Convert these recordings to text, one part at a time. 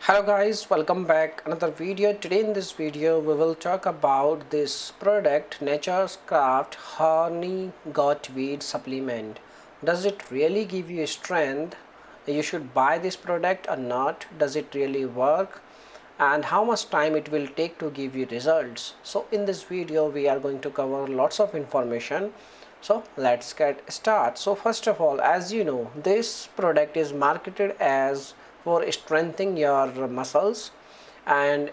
Hello guys, welcome back another video. Today in this video we will talk about this product Nature's Craft Horny Got Weed Supplement. Does it really give you strength? You should buy this product or not? Does it really work? And how much time it will take to give you results? So in this video we are going to cover lots of information. So let's get started. So first of all, as you know, this product is marketed as for strengthening your muscles and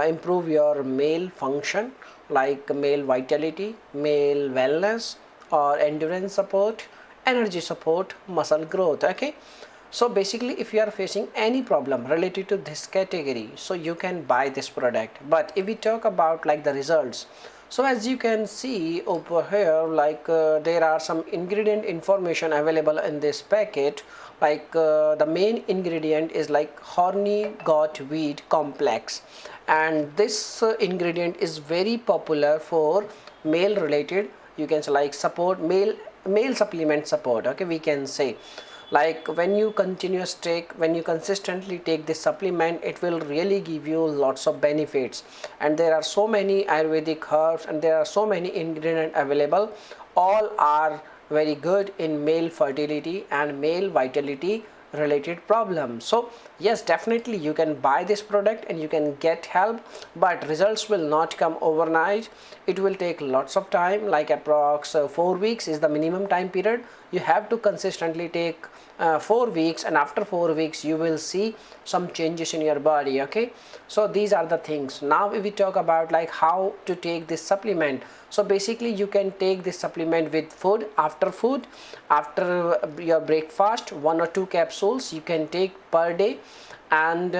improve your male function like male vitality, male wellness or endurance support, energy support, muscle growth. Okay, so basically if you are facing any problem related to this category, so you can buy this product. But if we talk about like the results, so as you can see over here, like there are some ingredient information available in this packet. Like the main ingredient is like horny got wheat complex, and this ingredient is very popular for male related, you can say, like support male supplement support. Okay, we can say like when you consistently take this supplement, it will really give you lots of benefits. And there are so many ayurvedic herbs and there are so many ingredients available. All are very good in male fertility and male vitality related problems. So yes, definitely you can buy this product and you can get help, but results will not come overnight. It will take lots of time, like approx 4 weeks is the minimum time period. You have to consistently take 4 weeks, and after 4 weeks you will see some changes in your body. Okay, so these are the things. Now if we talk about like how to take this supplement, so basically you can take this supplement with food, after your breakfast, 1 or 2 capsules you can take per day. And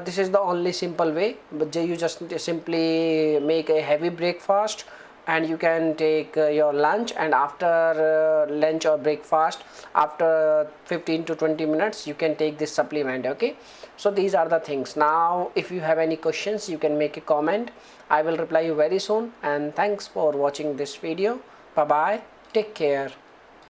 this is the only simple way, but you just simply make a heavy breakfast and you can take your lunch, and after lunch or breakfast, after 15 to 20 minutes you can take this supplement. Okay, so these are the things. Now if you have any questions, you can make a comment. I will reply you very soon, and thanks for watching this video. Bye bye, take care.